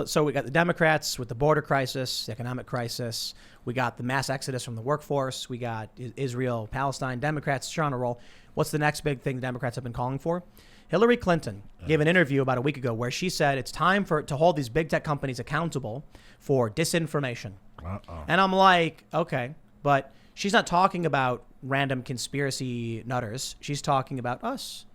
so we got the Democrats with the border crisis, the economic crisis. We got the mass exodus from the workforce. We got Israel, Palestine, Democrats trying to roll. What's the next big thing the Democrats have been calling for? Hillary Clinton gave an interview about a week ago where she said it's time to hold these big tech companies accountable for disinformation. And I'm like, okay, but she's not talking about random conspiracy nutters. She's talking about us.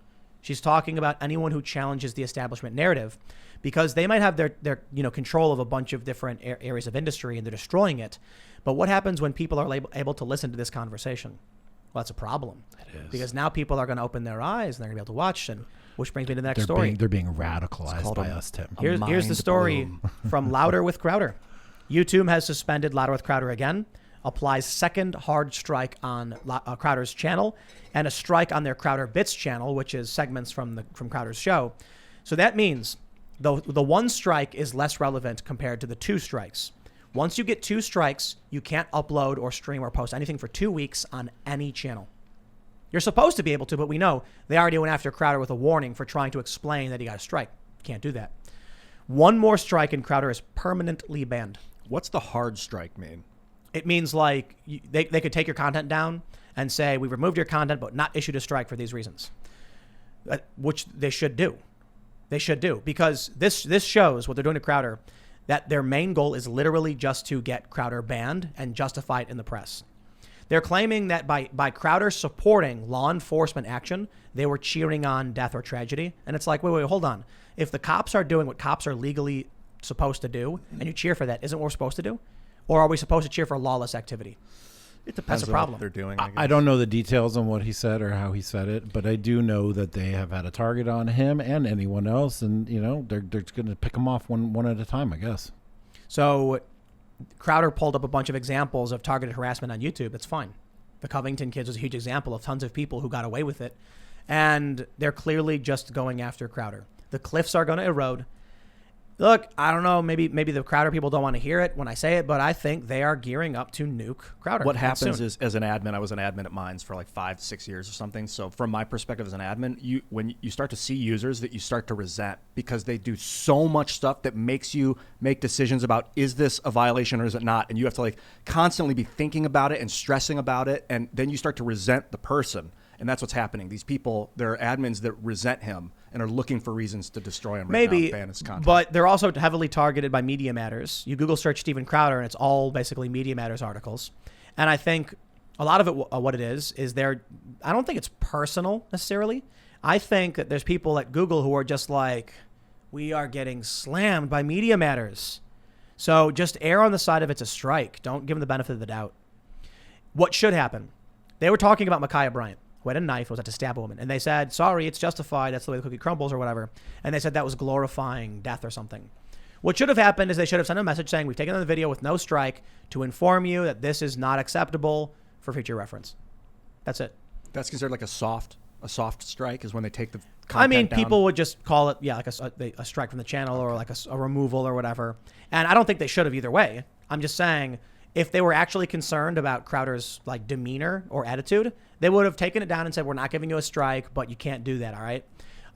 She's talking about anyone who challenges the establishment narrative, because they might have their control of a bunch of different areas of industry and they're destroying it. But what happens when people are able to listen to this conversation? Well, that's a problem. It is. Because now people are going to open their eyes and they're going to be able to watch. And which brings me to the next story. They're being radicalized by us, Tim. Here's the story from Louder with Crowder. YouTube has suspended Louder with Crowder again, applies second hard strike on Crowder's channel, and a strike on their Crowder Bits channel, which is segments from Crowder's show. So that means the one strike is less relevant compared to the two strikes. Once you get two strikes, you can't upload or stream or post anything for 2 weeks on any channel. You're supposed to be able to, but we know they already went after Crowder with a warning for trying to explain that he got a strike. Can't do that. One more strike and Crowder is permanently banned. What's the hard strike mean? It means like they could take your content down and say, we removed your content, but not issued a strike for these reasons, which they should do. They should do, because this shows what they're doing to Crowder, that their main goal is literally just to get Crowder banned and justify it in the press. They're claiming that by Crowder supporting law enforcement action, they were cheering on death or tragedy. And it's like, wait, hold on. If the cops are doing what cops are legally supposed to do, and you cheer for that, isn't what we're supposed to do? Or are we supposed to cheer for lawless activity? It depends That's a on problem. what they're doing. I don't know the details on what he said or how he said it, but I do know that they have had a target on him and anyone else, and they're going to pick them off one at a time, I guess. So Crowder pulled up a bunch of examples of targeted harassment on YouTube. That's fine. The Covington kids was a huge example of tons of people who got away with it, and they're clearly just going after Crowder. The cliffs are going to erode. Look, I don't know, maybe the Crowder people don't want to hear it when I say it, but I think they are gearing up to nuke Crowder. What happens is, as an admin, I was an admin at Minds for like 5 to 6 years or something. So from my perspective as an admin, when you start to see users that you start to resent because they do so much stuff that makes you make decisions about, is this a violation or is it not? And you have to like constantly be thinking about it and stressing about it. And then you start to resent the person. And that's what's happening. These people, they're admins that resent him and are looking for reasons to destroy him right now and ban his content. But they're also heavily targeted by Media Matters. You Google search Steven Crowder, and it's all basically Media Matters articles. And I think a lot of it, what it is I don't think it's personal necessarily. I think that there's people at Google who are just like, we are getting slammed by Media Matters. So just err on the side of it's a strike. Don't give them the benefit of the doubt. What should happen? They were talking about Ma'Khia Bryant, who had a knife, was out to stab a woman. And they said, sorry, it's justified. That's the way the cookie crumbles or whatever. And they said that was glorifying death or something. What should have happened is they should have sent a message saying, we've taken the video with no strike to inform you that this is not acceptable for future reference. That's it. That's considered like a soft strike is when they take the content down. People would just call it, like a strike from the channel or like a removal or whatever. And I don't think they should have either way. I'm just saying, if they were actually concerned about Crowder's like demeanor or attitude, they would have taken it down and said, we're not giving you a strike, but you can't do that. All right.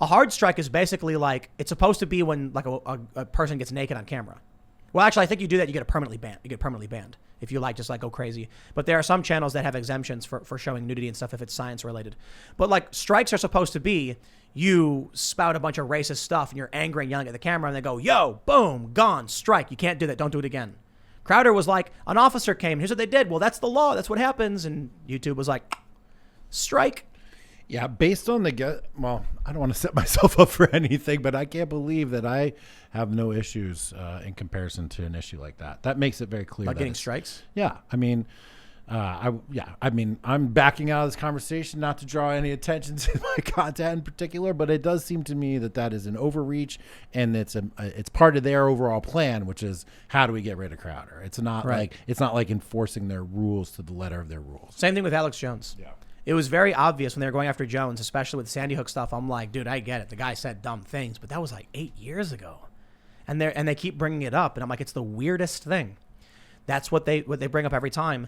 A hard strike is basically like, it's supposed to be when like a person gets naked on camera. Well, actually, I think you do that, you get permanently banned if you just go crazy. But there are some channels that have exemptions for showing nudity and stuff if it's science related. But like strikes are supposed to be, you spout a bunch of racist stuff and you're angry and yelling at the camera and they go, yo, boom, gone, strike. You can't do that. Don't do it again. Crowder was like, an officer came, here's what they did. Well, that's the law. That's what happens. And YouTube was like, strike. Yeah, based on I don't want to set myself up for anything, but I can't believe that I have no issues in comparison to an issue like that. That makes it very clear. Like getting strikes? Yeah. I mean, I'm backing out of this conversation not to draw any attention to my content in particular, but it does seem to me that is an overreach, and it's part of their overall plan, which is how do we get rid of Crowder? It's not like enforcing their rules to the letter of their rules. Same thing with Alex Jones. Yeah. It was very obvious when they were going after Jones, especially with Sandy Hook stuff. I'm like, dude, I get it. The guy said dumb things, but that was like 8 years ago. And they keep bringing it up. And I'm like, it's the weirdest thing. That's what they bring up every time.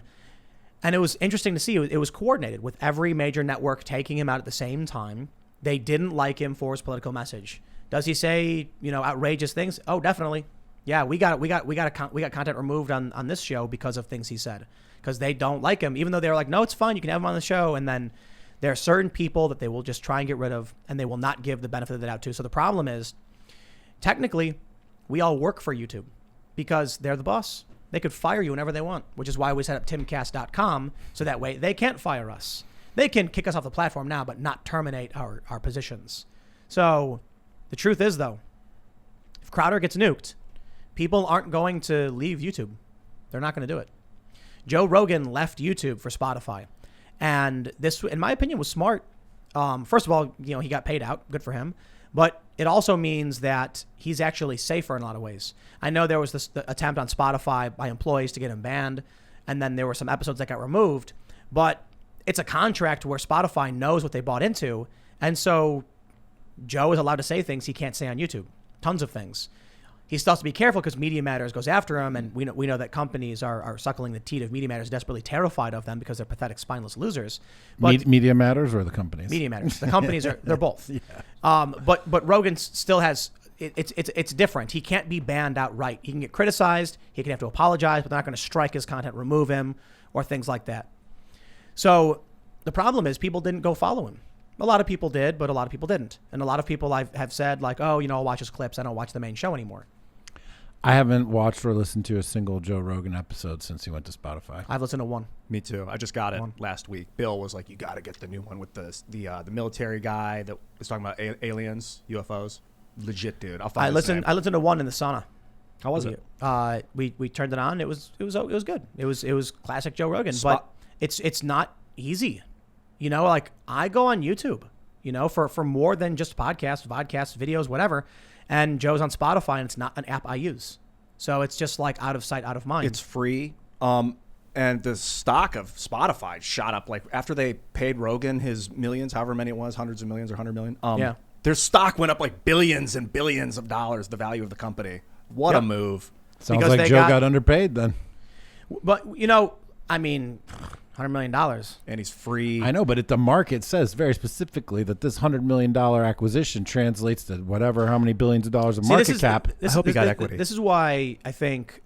And it was interesting to see. It was coordinated with every major network taking him out at the same time. They didn't like him for his political message. Does he say, outrageous things? Oh, definitely. Yeah, we got content removed on this show because of things he said, because they don't like him, even though they were like, no, it's fine, you can have him on the show. And then there are certain people that they will just try and get rid of, and they will not give the benefit of the doubt to. So the problem is, technically, we all work for YouTube because they're the boss. They could fire you whenever they want, which is why we set up timcast.com, so that way they can't fire us. They can kick us off the platform now, but not terminate our positions. So the truth is, though, if Crowder gets nuked, people aren't going to leave YouTube. They're not going to do it. Joe Rogan left YouTube for Spotify. And this, in my opinion, was smart. First of all, he got paid out. Good for him. But it also means that he's actually safer in a lot of ways. I know there was this attempt on Spotify by employees to get him banned, and then there were some episodes that got removed. But it's a contract where Spotify knows what they bought into, and so Joe is allowed to say things he can't say on YouTube. Tons of things. He still has to be careful because Media Matters goes after him, and we know that companies are suckling the teat of Media Matters, desperately terrified of them because they're pathetic, spineless losers. But Media Matters or the companies? Media Matters. The companies they're both. Yeah. But Rogan still has it's different. He can't be banned outright. He can get criticized. He can have to apologize, but they're not going to strike his content, remove him, or things like that. So the problem is people didn't go follow him. A lot of people did, but a lot of people didn't. And a lot of people have said like, oh, I'll watch his clips. I don't watch the main show anymore. I haven't watched or listened to a single Joe Rogan episode since he went to Spotify. I've listened to one. Me too. I just got it last week. Bill was like, you got to get the new one with the military guy that was talking about aliens, UFOs. Legit, dude. I'll find I listened to one in the sauna. How was it? We turned it on. It was good. It was classic Joe Rogan, but it's not easy. Like I go on YouTube, for more than just podcasts, videos, whatever. And Joe's on Spotify, and it's not an app I use. So it's just like out of sight, out of mind. It's free. And the stock of Spotify shot up. Like after they paid Rogan his millions, however many it was, hundreds of millions or 100 million. Yeah. Their stock went up like billions and billions of dollars, the value of the company. What a move. Sounds because like Joe got underpaid then. But, $100 million. And he's free. I know, but the market says very specifically that this $100 million acquisition translates to how many billions of dollars of market cap. I hope he got equity. This is why I think,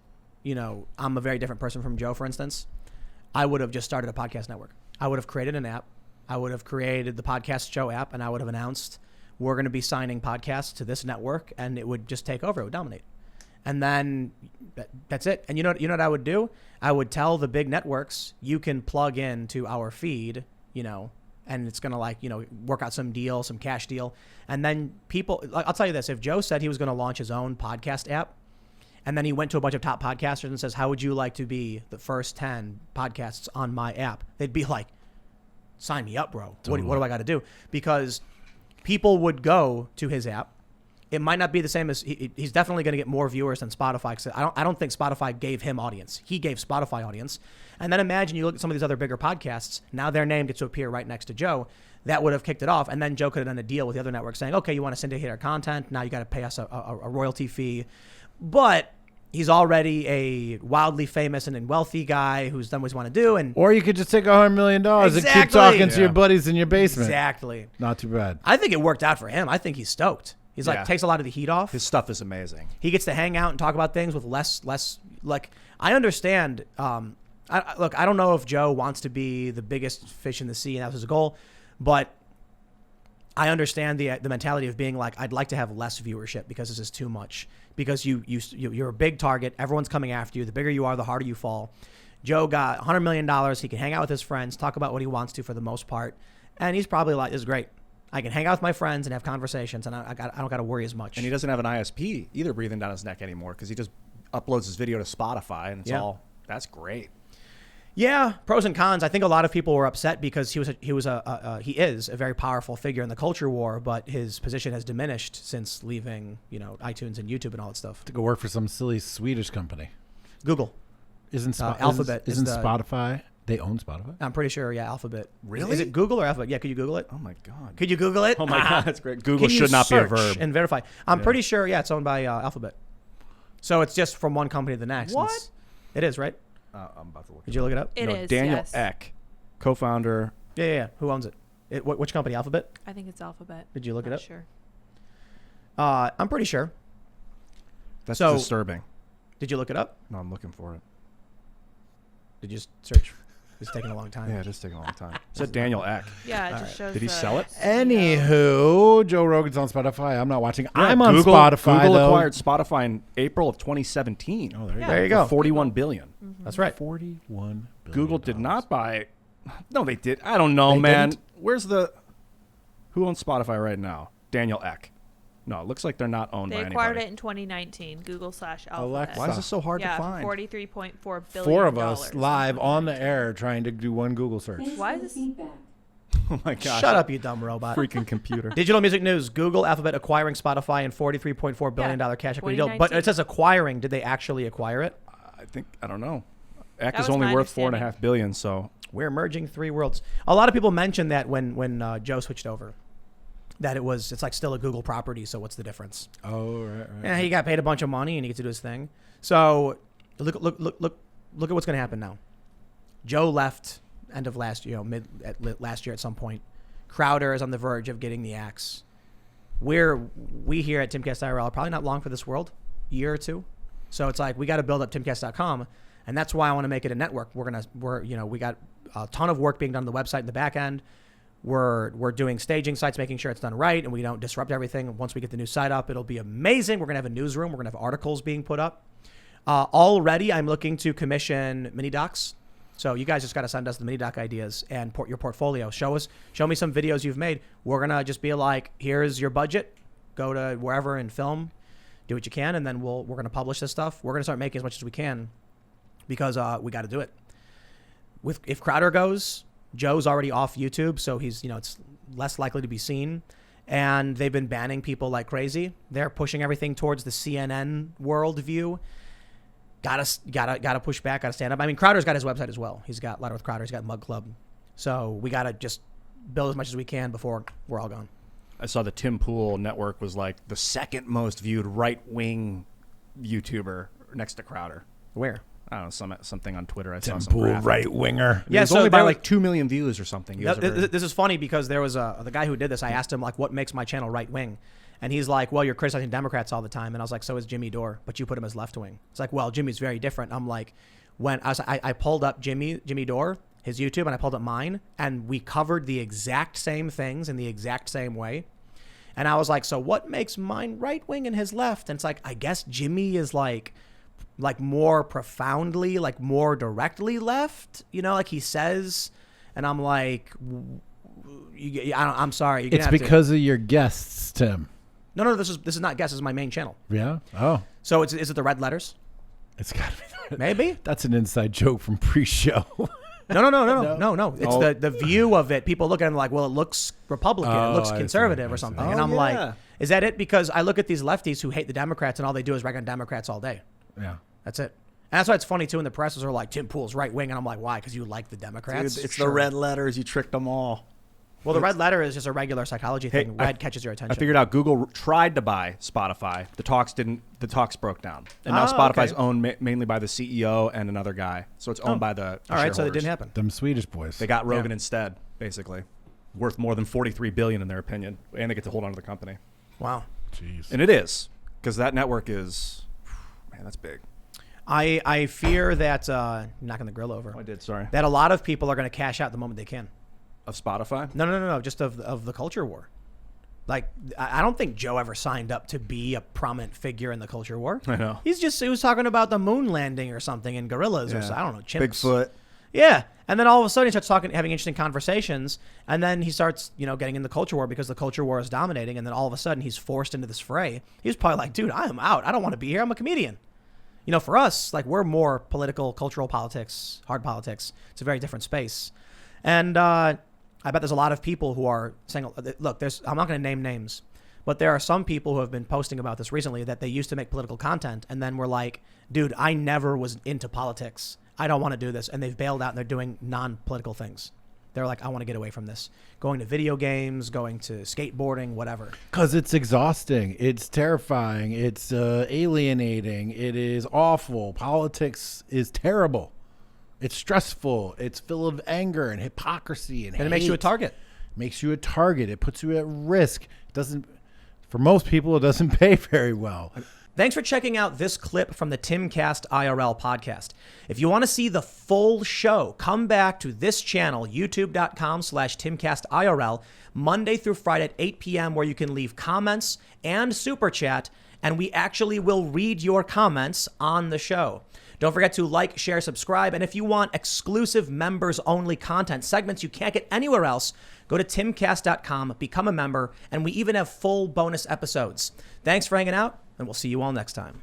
I'm a very different person from Joe, for instance. I would have just started a podcast network. I would have created an app. I would have created the Podcast Show app, and I would have announced we're going to be signing podcasts to this network, and it would just take over. It would dominate. And then that's it. And you know what I would do? I would tell the big networks, you can plug into our feed, and it's going to work out some deal, some cash deal. And then I'll tell you this, if Joe said he was going to launch his own podcast app, and then he went to a bunch of top podcasters and says, how would you like to be the first 10 podcasts on my app? They'd be like, sign me up, bro. Totally. What do I got to do? Because people would go to his app. It might not be the same as he's definitely going to get more viewers than Spotify. Cause I don't think Spotify gave him audience. He gave Spotify audience. And then imagine you look at some of these other bigger podcasts. Now their name gets to appear right next to Joe. That would have kicked it off. And then Joe could have done a deal with the other network saying, okay, you want to syndicate our content. Now you got to pay us a royalty fee. But he's already a wildly famous and wealthy guy who's done what he wants to do. Or you could just take $100 million and keep talking to your buddies in your basement. Exactly. Not too bad. I think it worked out for him. I think he's stoked. He's takes a lot of the heat off. His stuff is amazing. He gets to hang out and talk about things with less I understand. I don't know if Joe wants to be the biggest fish in the sea and that's his goal, but I understand the mentality of being like, I'd like to have less viewership because this is too much. Because you're a big target. Everyone's coming after you. The bigger you are, the harder you fall. Joe got $100 million. He can hang out with his friends, talk about what he wants to for the most part. And he's probably like, this is great. I can hang out with my friends and have conversations, and I don't got to worry as much. And he doesn't have an ISP either breathing down his neck anymore because he just uploads his video to Spotify, and that's great. Yeah, pros and cons. I think a lot of people were upset because he is a very powerful figure in the culture war, but his position has diminished since leaving, iTunes and YouTube and all that stuff. To go work for some silly Swedish company. Google. Alphabet. Isn't Spotify? They own Spotify? I'm pretty sure, yeah, Alphabet. Really? Is it Google or Alphabet? Yeah, could you Google it? Oh, my God. Could you Google it? Oh, my God, that's great. Google Can should not be a search verb. And verify. I'm pretty sure, it's owned by Alphabet. So it's just from one company to the next. What? It is, right? I'm about to look. Did you look it up? It is, Daniel yes. Eck, co-founder. Yeah. Who owns it? Which company? Alphabet? I think it's Alphabet. Did you look it up? Sure. I'm pretty sure. That's So- disturbing. Did you look it up? No, I'm looking for it. Did you just search? It's taking a long time. Yeah, it is taking a long time. Is that Daniel Eck? Yeah, it All just right. shows. Did he sell it? Anywho, Joe Rogan's on Spotify. I'm not watching. Yeah, I'm on Google, Spotify, Google though. acquired Spotify in April of 2017. Oh, there you Yeah. go. There you go. 41 billion. That's right. 41 billion. Google did not buy. No, they did. I don't know, They man. didn't? Where's the? Who owns Spotify right now? Daniel Eck. No, it looks like they're not owned They by acquired anybody. it in 2019. Google/Alphabet. Alexa. Why is this so hard Yeah, to find? $43.4 billion. Four of us live on the air trying to do one Google search. Why is this? Oh my gosh! Shut up, you dumb robot. freaking computer. Digital music news: Google, Alphabet acquiring Spotify and $43.4 billion cash equity deal. But 2019. it says acquiring. Did they actually acquire it? I don't know. Eck That is was only my worth understanding. $4.5 billion. So We're merging three worlds. A lot of people mentioned that when Joe switched over, that it's like still a Google property. So what's the difference? Oh, right. Yeah, he got paid a bunch of money and he gets to do his thing. So look at what's going to happen now. Joe left end of last year, last year at some point. Crowder is on the verge of getting the axe. We here at Timcast IRL are probably not long for this world, year or two. So it's like we got to build up timcast.com, and that's why I want to make it a network. We got a ton of work being done on the website in the back end. We're doing staging sites, making sure it's done right, and we don't disrupt everything. Once we get the new site up, it'll be amazing. We're gonna have a newsroom. We're gonna have articles being put up. Already, I'm looking to commission mini docs. So you guys just got to send us the mini doc ideas and your portfolio. Show me some videos you've made. We're gonna just be like, here's your budget. Go to wherever and film, do what you can, and then we're gonna publish this stuff. We're gonna start making as much as we can because we got to do it. If Crowder goes, Joe's already off YouTube, so it's less likely to be seen. And they've been banning people like crazy. They're pushing everything towards the CNN worldview. Gotta push back. Gotta stand up. I mean, Crowder's got his website as well. He's got Letter with Crowder. He's got Mug Club. So we gotta just build as much as we can before we're all gone. I saw the Tim Pool network was like the second most viewed right-wing YouTuber next to Crowder. Where? I don't know, something on Twitter. I saw some Pool graphic. right winger. Yeah, Yeah, it's so only by there like 2 million views or something. You guys are very- This is funny because there was the guy who did this. I asked him like, what makes my channel right wing? And he's like, well, you're criticizing Democrats all the time. And I was like, so is Jimmy Dore, but you put him as left wing. It's like, well, Jimmy's very different. I'm like, when I pulled up Jimmy Dore, his YouTube, and I pulled up mine, and we covered the exact same things in the exact same way. And I was like, so what makes mine right wing and his left? And it's like, I guess Jimmy is like more profoundly, like more directly left, like he says. And I'm like, I'm sorry. You're gonna It's have to- because of your guests, Tim. No, this is not guess. This is my main channel. Yeah? Oh. So is it the red letters? It's got to be. Maybe. That's an inside joke from pre-show. No. It's Oh. the view of it. People look at it and like, well, it looks Republican, Oh, it looks I see, conservative I or see. something. Oh, And I'm yeah. like, is that it? Because I look at these lefties who hate the Democrats and all they do is rag on Democrats all day. Yeah. That's it. And that's why it's funny too. In the presses are like, Tim Pool's right wing, and I'm like, why? Because you like the Democrats. Dude, it's Sure. the red letters. You tricked them all. Well, the red letter is just a regular psychology Hey, thing. Red catches your attention. I figured out Google tried to buy Spotify. The talks broke down. And now Oh, Spotify's okay. owned mainly by the CEO and another guy. So it's owned by the All right, so it shareholders. didn't happen. Them Swedish boys. They got Rogan Yeah. instead, basically. Worth more than $43 billion in their opinion. And they get to hold on to the company. Wow. Jeez. And it is. Because that network is, man, that's big. I fear that knocking the grill over. Oh, I did, sorry. That a lot of people are going to cash out the moment they can. Of Spotify? No. Just of the culture war. Like, I don't think Joe ever signed up to be a prominent figure in the culture war. I know. He was talking about the moon landing or something and gorillas or I don't know, chimps. Bigfoot. Yeah. And then all of a sudden he starts having interesting conversations, and then he starts, getting in the culture war because the culture war is dominating, and then all of a sudden he's forced into this fray. He's probably like, dude, I am out. I don't want to be here. I'm a comedian. For us, like, we're more political, cultural politics, hard politics. It's a very different space. And I bet there's a lot of people who are saying, look, I'm not going to name names, but there are some people who have been posting about this recently that they used to make political content and then were like, dude, I never was into politics. I don't want to do this. And they've bailed out and they're doing non-political things. They're like, I want to get away from this. Going to video games, going to skateboarding, whatever. Because it's exhausting. It's terrifying. It's alienating. It is awful. Politics is terrible. It's stressful. It's full of anger and hypocrisy and And it makes you a hate. target. Makes you a target. It puts you at risk. It doesn't. For most people, it doesn't pay very well. Thanks for checking out this clip from the Timcast IRL podcast. If you want to see the full show, come back to this channel, youtube.com/TimcastIRL, Monday through Friday at 8 p.m., where you can leave comments and super chat, and we actually will read your comments on the show. Don't forget to like, share, subscribe, and if you want exclusive members-only content, segments you can't get anywhere else, go to timcast.com, become a member, and we even have full bonus episodes. Thanks for hanging out, and we'll see you all next time.